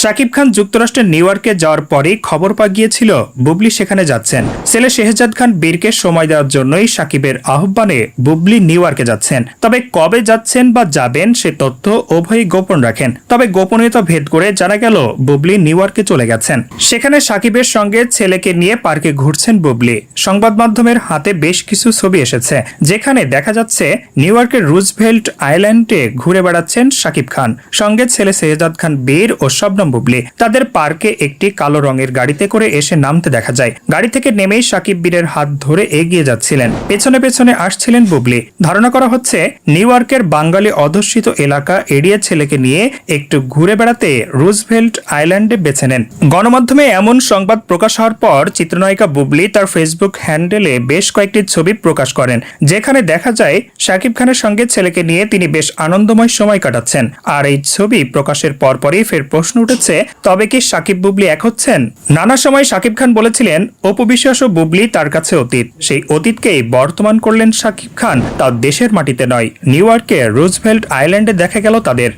শাকিব খান যুক্তরাষ্ট্রের নিউ ইয়র্কে যাওয়ার পরেই খবর পাওয়া গিয়েছিল বুবলি সেখানে যাচ্ছেন। ছেলে শেহজাদ খান বীরকে সময় দেওয়ার জন্যই শাকিবের আহ্বানে বুবলি নিউ ইয়র্কে যাচ্ছেন। তবে কবে যাচ্ছেন বা যাবেন সে তথ্য উভয়ই গোপন রাখেন। তবে গোপনীয়তা ভেদ করে জানা গেল বুবলি নিউ ইয়র্কে চলে গেছেন। সেখানে শাকিবের সঙ্গে ছেলেকে নিয়ে পার্কে ঘুরছেন বুবলি। সংবাদ মাধ্যমের হাতে বেশ কিছু ছবি এসেছে, যেখানে দেখা যাচ্ছে নিউ ইয়র্কের রুজভেল্ট আইল্যান্ডে ঘুরে বেড়াচ্ছেন শাকিব খান, সঙ্গে ছেলে শেহজাদ খান বীর ও শবনম বুবলি। তাদের পার্কে একটি কালো রঙের গাড়িতে করে এসে নামতে দেখা যায়। গাড়ি থেকে নেমেই শাকিব বীরের হাত ধরে এগিয়ে যাচ্ছিলেন, পেছনে পেছনে আসছিলেন বুবলি। ধারণা করা হচ্ছে নিউ ইয়র্কের বাঙালি অধ্যুষিত এলাকা এড়িয়ে ছেলেকে নিয়ে একটু ঘুরে বেড়াতে রুজভেল্ট আইল্যান্ডে বেছে নেন। গণমাধ্যমে এমন সংবাদ প্রকাশ হওয়ার পর চিত্রনায়িকা বুবলি তার ফেসবুক হ্যান্ডেলে বেশ কয়েকটি ছবি প্রকাশ করেন, যেখানে দেখা যায় শাকিব খানের সঙ্গে ছেলেকে নিয়ে তিনি বেশ আনন্দময় সময় কাটাচ্ছেন। আর এই ছবি প্রকাশের পরপরই ফের প্রশ্ন উঠেছে, তবে কি শাকিব বুবলি এক হচ্ছেন? নানা সময় শাকিব খান বলেছিলেন অপু বিশ্বাস ও বুবলি তার কাছে অতীত, সেই অতীতকেই বর্তমান করলেন শাকিব খান, তাও দেশের মাটিতে নয়, নিউ ইয়র্কের রুজভেল্ট আইল্যান্ডে দেখা গেল তাদের।